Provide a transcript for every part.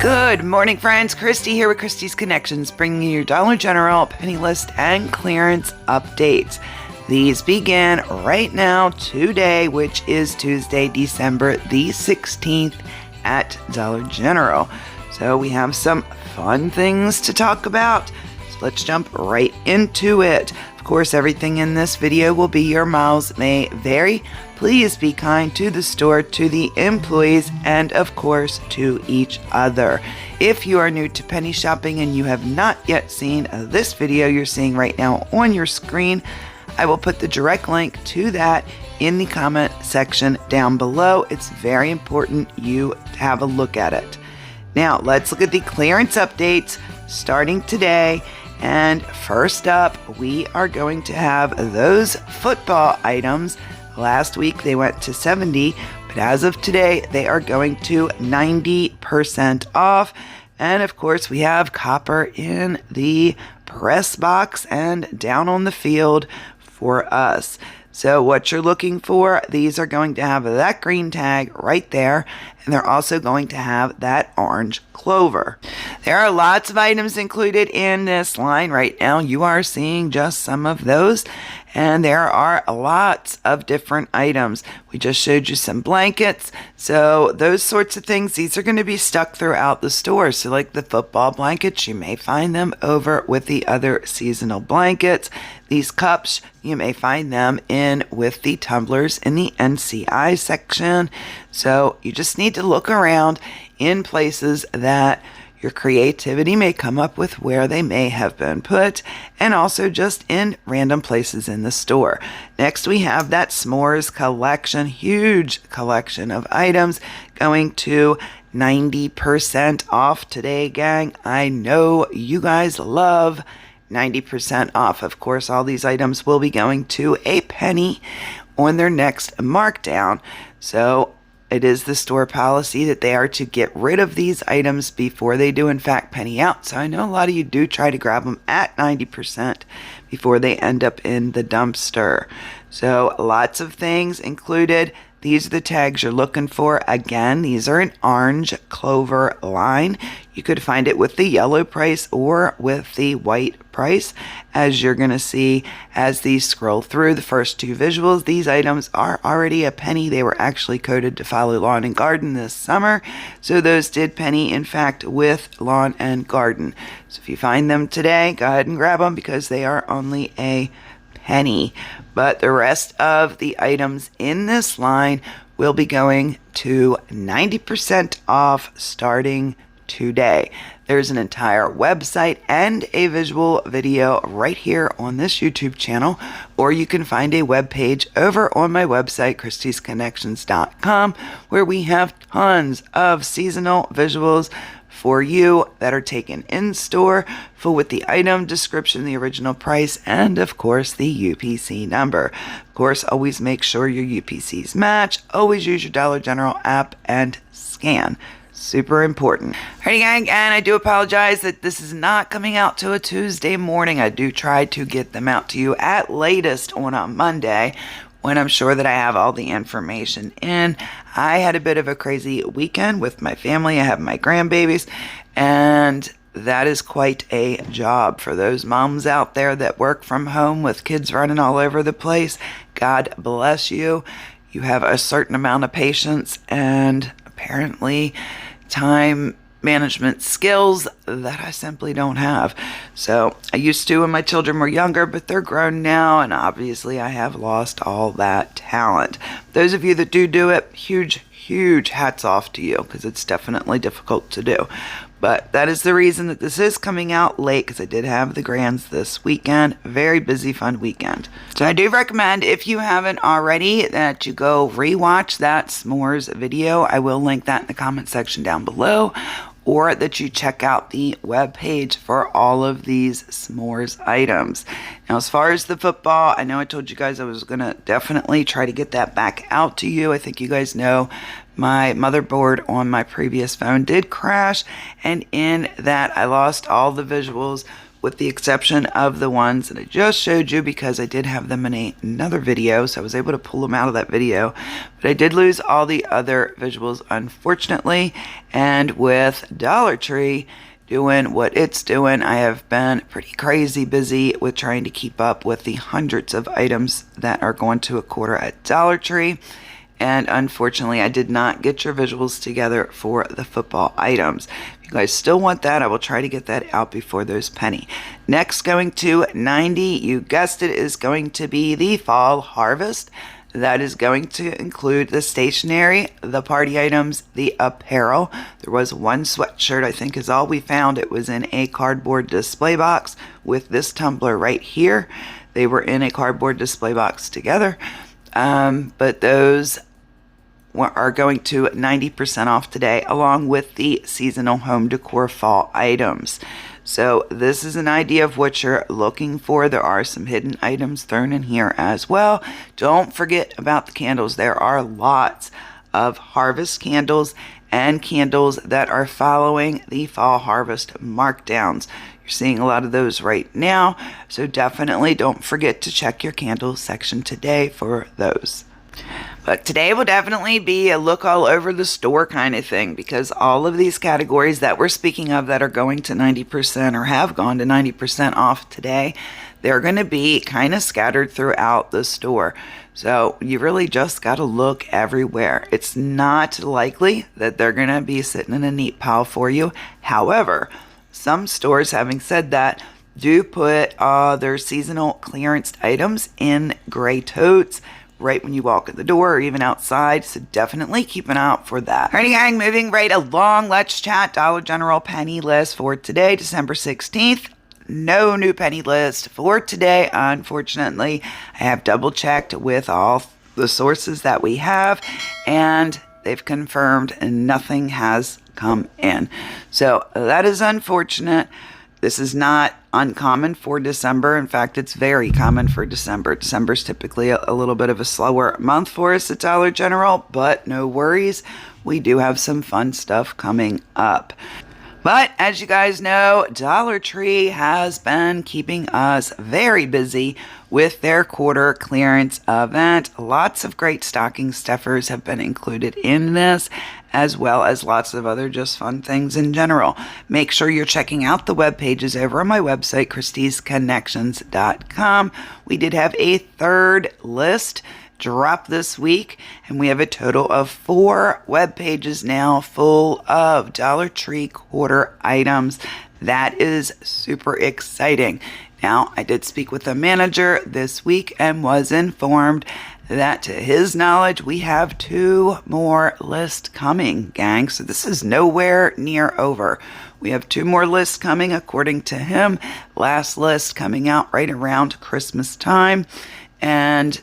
Good morning, friends. Kristie here with Kristie's Connections, bringing you your Dollar General, penny list, and clearance updates. These begin right now, today, which is Tuesday, December the 16th at Dollar General. So we have some fun things to talk about. So let's jump right into it. Of course, everything in this video will be your miles may vary. Please be kind to the store, to the employees, and of course to each other. If you are new to penny shopping and you have not yet seen this video you're seeing right now on your screen, I will put the direct link to that in the comment section down below. It's very important you have a look at it. Now let's look at the clearance updates starting today. And first up, we are going to have those football items. Last week they went to 70, but as of today they are going to 90% off. And of course we have copper in the press box and down on the field for us. So what you're looking for, these are going to have that green tag right there, and they're also going to have that orange clover. There are lots of items included in this line right now. You are seeing just some of those, and there are lots of different items. We just showed you some blankets, so those sorts of things, these are going to be stuck throughout the store. So like the football blankets, you may find them over with the other seasonal blankets. These cups, you may find them in with the tumblers in the NCI section. So you just need to look around in places that your creativity may come up with where they may have been put, and also just in random places in the store. Next, we have that s'mores collection, huge collection of items going to 90% off today, gang. I know you guys love 90% off. Of course, all these items will be going to a penny on their next markdown. So it is the store policy that they are to get rid of these items before they do in fact penny out. So I know a lot of you do try to grab them at 90% before they end up in the dumpster. So lots of things included. These are the tags you're looking for. Again, these are an orange clover line. You could find it with the yellow price or with the white price. As you're going to see as these scroll through the first two visuals, these items are already a penny. They were actually coded to follow lawn and garden this summer. So those did penny, in fact, with lawn and garden. So if you find them today, go ahead and grab them because they are only a penny. But the rest of the items in this line will be going to 90% off starting today. There's an entire website and a visual video right here on this YouTube channel, or you can find a web page over on my website, kristiesconnections.com, where we have tons of seasonal visuals for you that are taken in store, full with the item description, the original price, and of course the UPC number. Of course, always make sure your UPCs match. Always use your Dollar General app and scan. Super important. Alrighty, gang, and I do apologize that this is not coming out to a Tuesday morning. I do try to get them out to you at latest on a Monday, when I'm sure that I have all the information in. I had a bit of a crazy weekend with my family. I have my grandbabies, and that is quite a job for those moms out there that work from home with kids running all over the place. God bless you. You have a certain amount of patience and apparently time management skills that I simply don't have. So I used to when my children were younger, but they're grown now, and obviously I have lost all that talent. Those of you that do it, huge hats off to you, because it's definitely difficult to do. But that is the reason that this is coming out late, because I did have the grands this weekend. Very busy, fun weekend. So I do recommend, if you haven't already, that you go rewatch that s'mores video. I will link that in the comment section down below. Or that you check out the webpage for all of these s'mores items. Now, as far as the football, I know I told you guys I was going to definitely try to get that back out to you. I think you guys know my motherboard on my previous phone did crash, and in that I lost all the visuals with the exception of the ones that I just showed you because I did have them in another video, so I was able to pull them out of that video. But I did lose all the other visuals, unfortunately. And with Dollar Tree doing what it's doing, I have been pretty crazy busy with trying to keep up with the hundreds of items that are going to a quarter at Dollar Tree. And unfortunately, I did not get your visuals together for the football items. If you guys still want that, I will try to get that out before those penny. Next, going to 90, you guessed it, is going to be the fall harvest. That is going to include the stationery, the party items, the apparel. There was one sweatshirt, I think is all we found. It was in a cardboard display box with this tumbler right here. They were in a cardboard display box together. But those are going to 90% off today, along with the seasonal home decor fall items. So this is an idea of what you're looking for. There are some hidden items thrown in here as well. Don't forget about the candles. There are lots of harvest candles and candles that are following the fall harvest markdowns. You're seeing a lot of those right now, so definitely don't forget to check your candle section today for those. But today will definitely be a look all over the store kind of thing, because all of these categories that we're speaking of that are going to 90% or have gone to 90% off today, they're going to be kind of scattered throughout the store. So you really just got to look everywhere. It's not likely that they're going to be sitting in a neat pile for you. However, some stores, having said that, do put their seasonal clearance items in gray totes right when you walk in the door or even outside, so definitely keep an eye out for that. Alrighty gang, moving right along, let's chat Dollar General penny list for today, December 16th. No new penny list for today, unfortunately. I have double checked with all the sources that we have, and they've confirmed nothing has come in. So that is unfortunate. This is not uncommon for December. In fact, it's very common for December. December is typically a little bit of a slower month for us at Dollar General, but no worries. We do have some fun stuff coming up. But as you guys know, Dollar Tree has been keeping us very busy with their quarter clearance event. Lots of great stocking stuffers have been included in this, as well as lots of other just fun things in general. Make sure you're checking out the web pages over on my website, kristiesconnections.com. We did have a third list drop this week, and we have a total of 4 web pages now full of Dollar Tree quarter items. That is super exciting. Now, I did speak with the manager this week and was informed that, to his knowledge, we have 2 more lists coming, gang. So this is nowhere near over. We have 2 more lists coming, according to him. Last list coming out right around Christmas time, and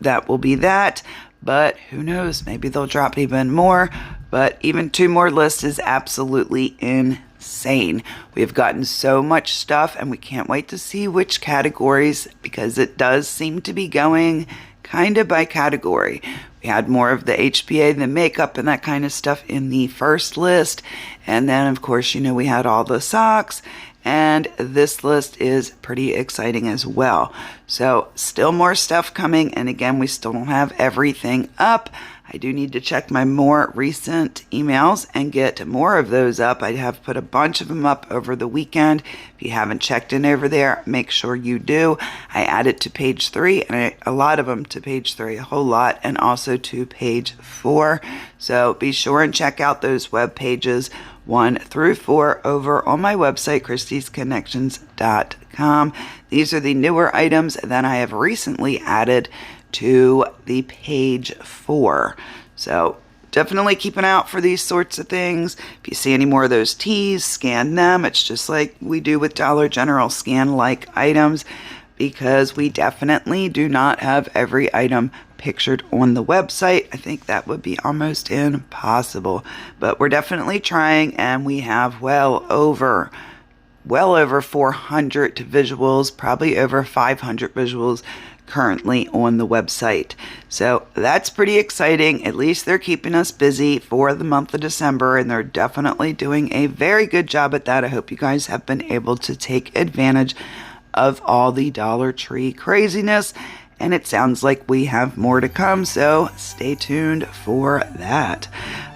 that will be that. But who knows? Maybe they'll drop even more. But even 2 more lists is absolutely insane. We have gotten so much stuff, and we can't wait to see which categories, because it does seem to be going kind of by category. We had more of the HPA, the makeup, and that kind of stuff in the first list. And then, of course, we had all the socks. And this list is pretty exciting as well. So still more stuff coming. And again, we still don't have everything up. I do need to check my more recent emails and get more of those up. I have put a bunch of them up over the weekend. If you haven't checked in over there, make sure you do. I added to page 3, and a lot of them to page 3, a whole lot, and also to page 4. So be sure and check out those web pages 1 through 4 over on my website, kristiesconnections.com. These are the newer items that I have recently added to the page 4. So definitely keep an eye out for these sorts of things. If you see any more of those teas, scan them. It's just like we do with Dollar General, scan like items, because we definitely do not have every item pictured on the website. I think that would be almost impossible, but we're definitely trying, and we have well over 400 visuals, probably over 500 visuals currently on the website. So that's pretty exciting. At least they're keeping us busy for the month of December, and they're definitely doing a very good job at that. I hope you guys have been able to take advantage of all the Dollar Tree craziness, and it sounds like we have more to come, so stay tuned for that.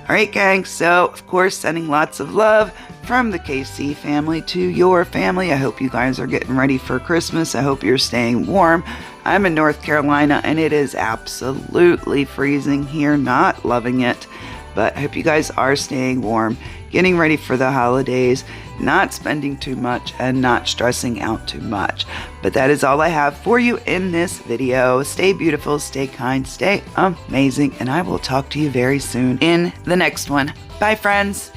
All right, gang, so of course, sending lots of love from the KC family to your family. I hope you guys are getting ready for Christmas. I hope you're staying warm. I'm in North Carolina, and it is absolutely freezing here, not loving it, but I hope you guys are staying warm, getting ready for the holidays, not spending too much, and not stressing out too much. But that is all I have for you in this video. Stay beautiful, stay kind, stay amazing, and I will talk to you very soon in the next one. Bye, friends.